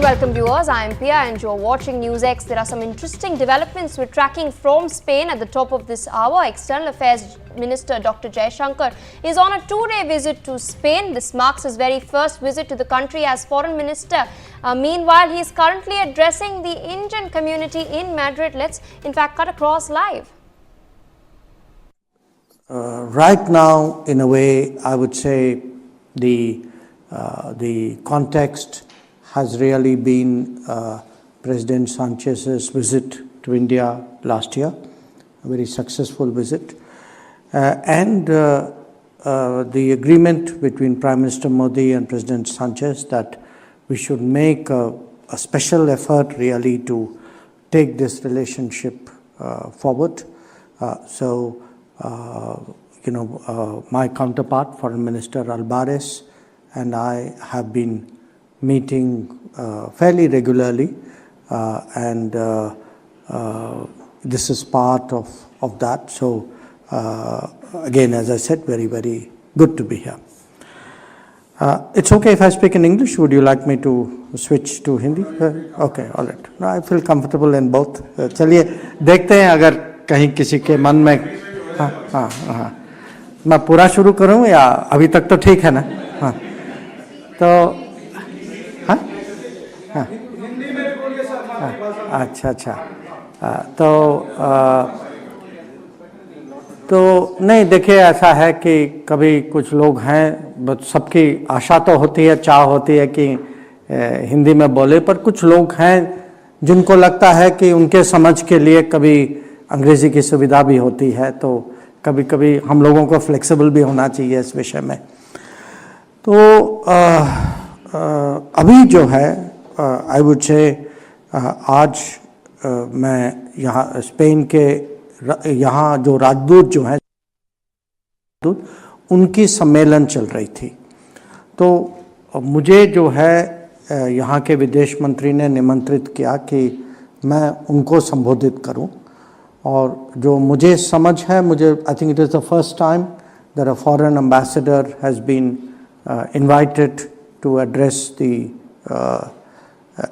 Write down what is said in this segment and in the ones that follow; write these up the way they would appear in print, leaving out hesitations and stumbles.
welcome viewers. I am Pia and you're watching NewsX. There are some interesting developments we're tracking from Spain at the top of this hour. External Affairs Minister Dr. Jaishankar is on a two-day visit to Spain. This marks his very first visit to the country as foreign minister. Meanwhile, he is currently addressing the Indian community in Madrid. Let's in fact cut across live. Right now, in a way, I would say the context has really been President Sanchez's visit to India last year, a very successful visit, and the agreement between Prime Minister Modi and President Sanchez that we should make a special effort really to take this relationship forward. My counterpart, Foreign Minister Alvarez, and I have been meeting fairly regularly, and this is part of that. So again, as I said, very, very good to be here. It's okay if I speak in English. Would you like me to switch to Hindi? Okay, all right. No, I feel comfortable in both. चलिए देखते हैं अगर कहीं किसी के मन में हाँ मैं पूरा शुरू करूं या अभी तक तो ठीक है ना हाँ तो हाँ हाँ अच्छा तो नहीं देखिए ऐसा है कि कभी कुछ लोग हैं सबकी आशा तो होती है चाह होती है कि हिंदी में बोले पर कुछ लोग हैं जिनको लगता है कि उनके समझ के लिए कभी अंग्रेजी की सुविधा भी होती है तो कभी कभी हम लोगों को फ्लेक्सिबल भी होना चाहिए इस विषय में तो अभी जो है आई वुड से आज मैं यहाँ स्पेन के यहाँ जो राजदूत जो हैं उनकी सम्मेलन चल रही थी तो मुझे जो है यहाँ के विदेश मंत्री ने निमंत्रित किया कि मैं उनको संबोधित करूं और जो मुझे समझ है मुझे I think it is the first time that a foreign ambassador has been invited to address the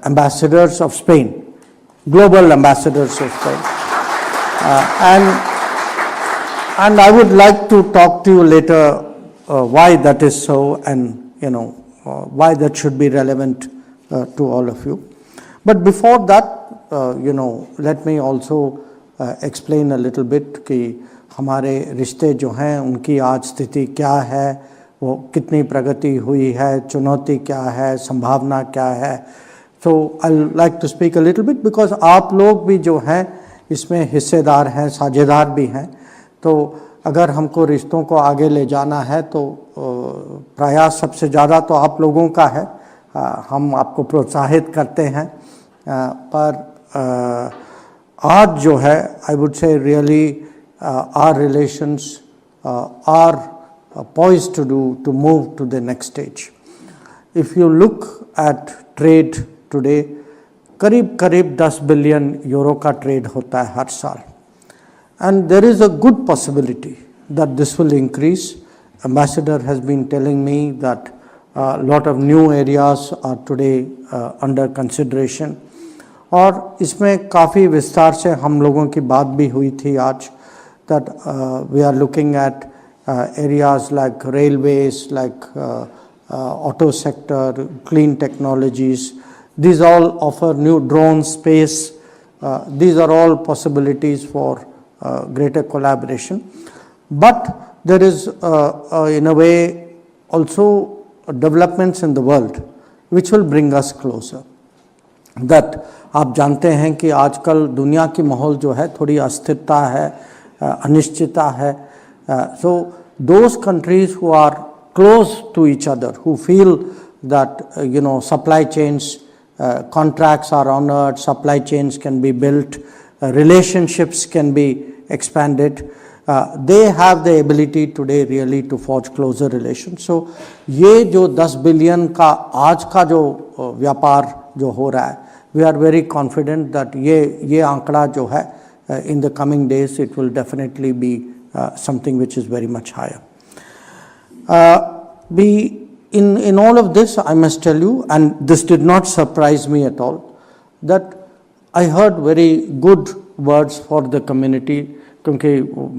ambassadors of Spain, global ambassadors of Spain. And I would like to talk to you later why that is so and why that should be relevant to all of you. But before that, let me also explain a little bit कि हमारे रिश्ते जो हैं उनकी आज स्थिति क्या है वो कितनी प्रगति हुई है चुनौती क्या है संभावना क्या है So I'd like to speak a little bit because आप लोग भी जो हैं इसमें हिस्सेदार हैं साझेदार भी हैं तो अगर हमको रिश्तों को आगे ले जाना है तो प्रयास सबसे ज़्यादा तो आप लोगों का है हम आपको प्रोत्साहित करते हैं पर आज जो है I would say really our relations are poised to move to the next stage. If you look at trade today, करीब 10 बिलियन यूरो का ट्रेड होता है हर साल and there is a good possibility that this will increase. Ambassador has been telling me that a lot of new areas are today under consideration और इसमें काफ़ी विस्तार से हम लोगों की बात भी हुई थी आज that we are looking at areas like railways, like auto sector, clean technologies. These all offer new drone space. These are all possibilities for greater collaboration. But there is, in a way, also developments in the world which will bring us closer. That आप जानते हैं कि आजकल दुनिया की माहौल जो है थोड़ी अस्थिरता है, अनिश्चितता है. So those countries who are close to each other, who feel that supply chains, contracts are honored, supply chains can be built, relationships can be expanded, they have the ability today really to forge closer relations. So ये जो 10 billion का आज का जो व्यापार जो हो रहा है, we are very confident that ये आंकड़ा जो है in the coming days it will definitely be something which is very much higher. in all of this, I must tell you, and this did not surprise me at all, that I heard very good words for the community. क्योंकि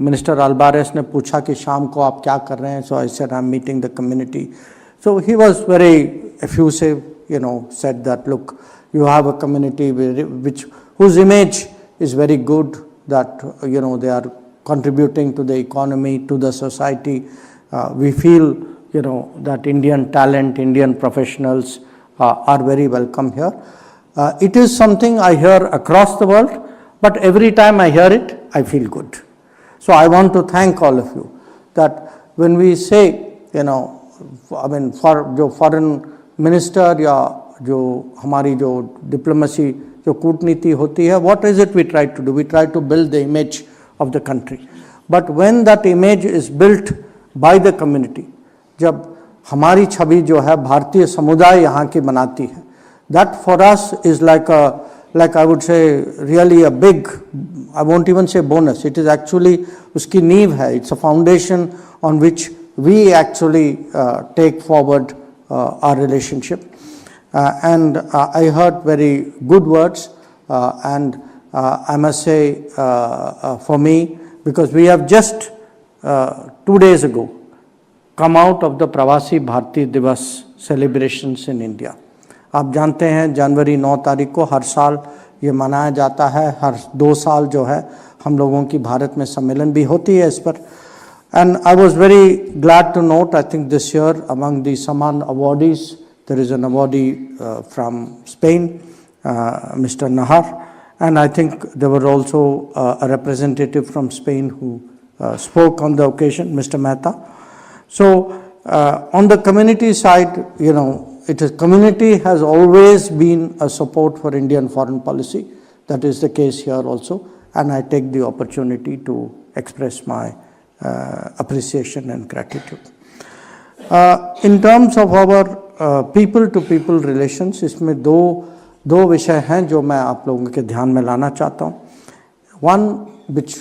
minister अल्बारेस ने पूछा कि शाम को आप क्या कर रहे हैं, so I said I'm meeting the community. So he was very effusive, said that look, you have a community whose image is very good, that they are contributing to the economy, to the society. We feel that Indian talent, Indian professionals are very welcome here. It is something I hear across the world, but every time I hear it, I feel good. So I want to thank all of you that when we say, for जो foreign minister या जो हमारी जो diplomacy जो कूटनीति होती है, what is it we try to do? We try to build the image of the country. But when that image is built by the community, जब हमारी छवि जो है भारतीय समुदाय यहाँ की बनाती है, that for us is like I would say really a big, I won't even say bonus, it is actually उसकी नींव है, it's a foundation on which we actually take forward our relationship. And I heard very good words, and I must say for me, because we have just 2 days ago come out of the Pravasi Bharati Divas celebrations in India. आप जानते हैं जनवरी 9 तारीख को हर साल ये मनाया जाता है, हर 2 साल जो है हम लोगों की भारत में सम्मेलन भी होती है इस पर. And I was very glad to note, I think this year among the Saman awardees, there is an awardee from Spain, Mr. Nahar, and I think there were also a representative from Spain who spoke on the occasion, Mr. Mehta. So on the community side, community has always been a support for Indian foreign policy. That is the case here also, and I take the opportunity to express my appreciation and gratitude. In terms of our people to people relations, इसमें दो विषय हैं जो मैं आप लोगों के ध्यान में लाना चाहता हूँ. One, which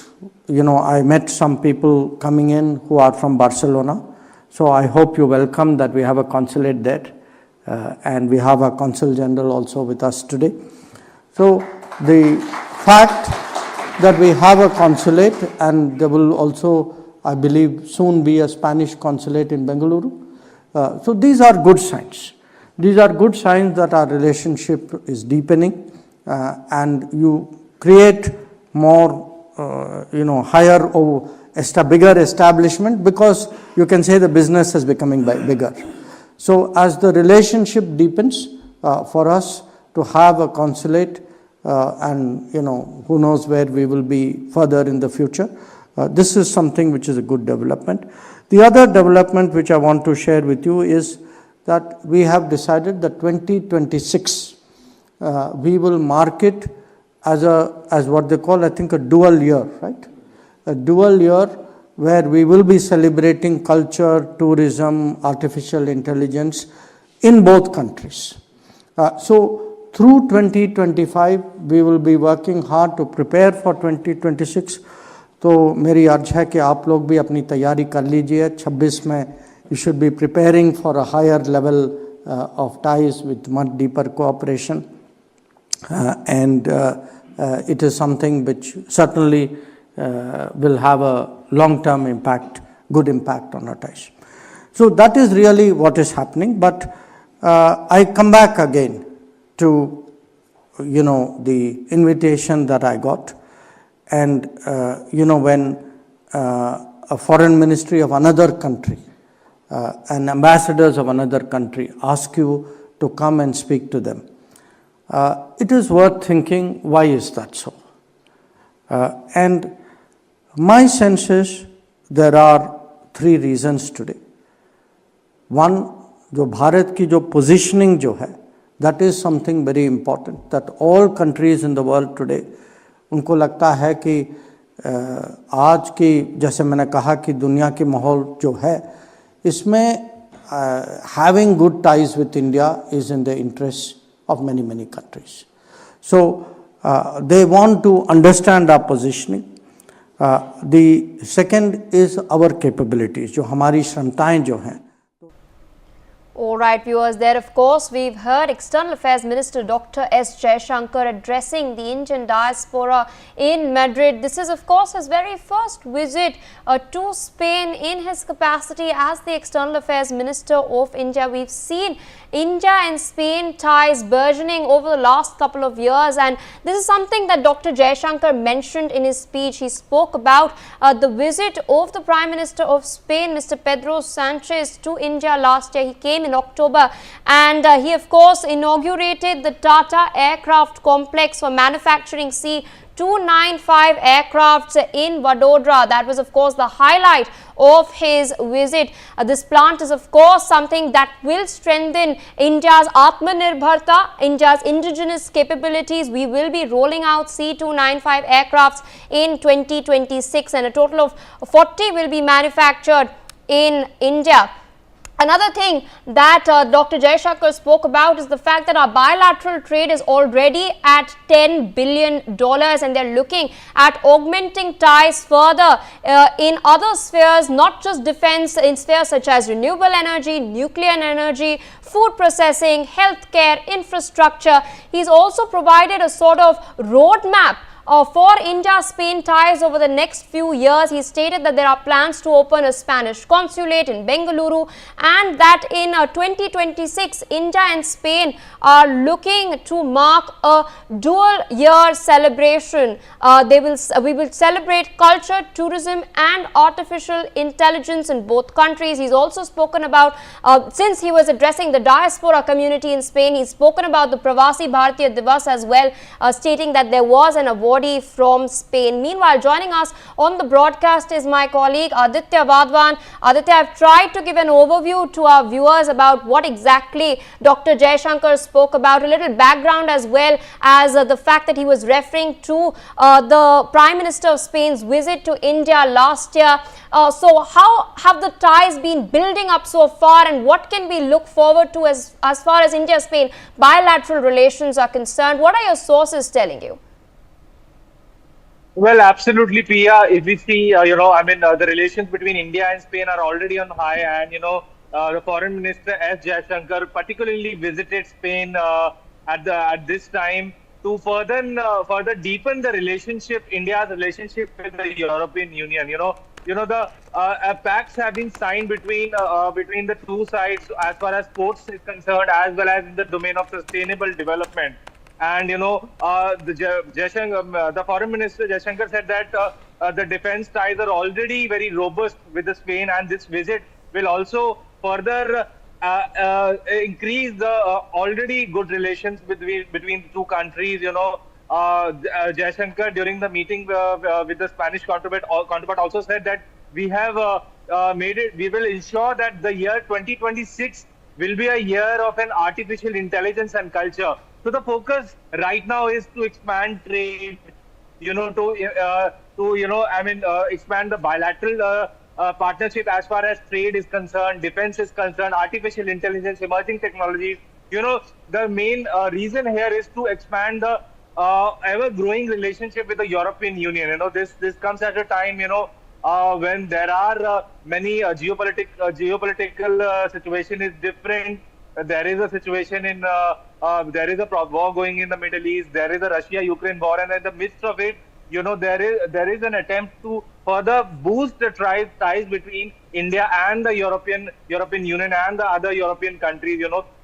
I met some people coming in who are from Barcelona, so I hope you welcome that we have a consulate there, and we have a consul general also with us today. So the fact that we have a consulate, and there will also, I believe, soon be a Spanish consulate in Bengaluru. So these are good signs. These are good signs that our relationship is deepening, and you create more, higher or bigger establishment, because you can say the business is becoming bigger. So as the relationship deepens, for us to have a consulate, and who knows where we will be further in the future, this is something which is a good development. The other development which I want to share with you is that we have decided that 2026 we will mark it as what they call, I think, a dual year, right? A dual year where we will be celebrating culture, tourism, artificial intelligence in both countries. So through 2025 we will be working hard to prepare for 2026. तो मेरी अर्ज है कि आप लोग भी अपनी तैयारी कर लीजिए. 26 में you should be preparing for a higher level of ties with much deeper cooperation, and it is something which certainly will have a long-term impact, good impact on our ties. So that is really what is happening. But I come back again to the invitation that I got. And when a foreign ministry of another country and ambassadors of another country ask you to come and speak to them, it is worth thinking, why is that so? And my sense is there are 3 reasons today. One, जो भारत की जो positioning जो है, that is something very important, that all countries in the world today, उनको लगता है कि आज की, जैसे मैंने कहा कि दुनिया की माहौल जो है, इसमें having good ties with India is in the interest of many countries. So they want to understand our positioning. The second is our capabilities, जो हमारी क्षमताएं जो हैं. All right, viewers, there of course we've heard External Affairs Minister Dr. S. Jaishankar addressing the Indian diaspora in Madrid. This is of course his very first visit to Spain in his capacity as the External Affairs Minister of India. We've seen India and Spain ties burgeoning over the last couple of years, and this is something that Dr. Jaishankar mentioned in his speech. He spoke about the visit of the Prime Minister of Spain, Mr. Pedro Sanchez, to India last year. He came in October, and he of course inaugurated the Tata aircraft complex for manufacturing C-295 aircrafts in Vadodara. That was of course the highlight of his visit. This plant is of course something that will strengthen India's Atmanirbharta, India's indigenous capabilities. We will be rolling out C-295 aircrafts in 2026, and a total of 40 will be manufactured in India. Another thing that Dr. Jaishankar spoke about is the fact that our bilateral trade is already at $10 billion, and they're looking at augmenting ties further in other spheres, not just defense, in spheres such as renewable energy, nuclear energy, food processing, healthcare, infrastructure. He's also provided a sort of roadmap for India-Spain ties over the next few years. He stated that there are plans to open a Spanish consulate in Bengaluru, and that in 2026, India and Spain are looking to mark a dual-year celebration. We will celebrate culture, tourism and artificial intelligence in both countries. He's also spoken about, since he was addressing the diaspora community in Spain, he's spoken about the Pravasi Bharatiya Divas as well, stating that there was an award from Spain. Meanwhile, joining us on the broadcast is my colleague Aditya Vadwan. Aditya, I've tried to give an overview to our viewers about what exactly Dr. Jaishankar spoke about, a little background as well as the fact that he was referring to the Prime Minister of Spain's visit to India last year. So how have the ties been building up so far, and what can we look forward to as far as India-Spain bilateral relations are concerned? What are your sources telling you? Well, absolutely, Priya. If we see, the relations between India and Spain are already on high, and, the Foreign Minister S. Jaishankar particularly visited Spain at this time to further deepen the relationship, India's relationship with the European Union. The pacts have been signed between the two sides as far as sports is concerned, as well as in the domain of sustainable development. And the Foreign Minister Jaishankar said that the defense ties are already very robust with the Spain, and this visit will also further increase the already good relations between the two countries. Jaishankar, during the meeting with the Spanish counterpart also said that we have we will ensure that the year 2026 will be a year of an artificial intelligence and culture. So the focus right now is to expand trade, expand the bilateral partnership as far as trade is concerned, defense is concerned, artificial intelligence, emerging technologies. The main reason here is to expand the ever-growing relationship with the European Union. This comes at a time, when there are many geopolitical situation is different. There is a situation in there is a war going in the Middle East. There is a Russia-Ukraine war, and in the midst of it, there is an attempt to further boost the ties between India and the European Union and the other European countries.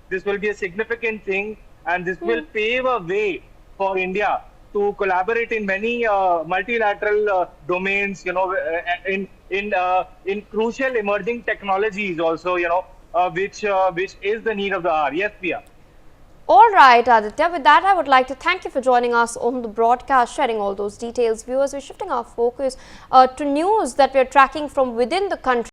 This will be a significant thing, and this will pave a way for India to collaborate in many multilateral domains. In crucial emerging technologies also. Which is the need of the hour. Yes, Priya. All right, Aditya. With that, I would like to thank you for joining us on the broadcast, sharing all those details. Viewers, we're shifting our focus to news that we're tracking from within the country.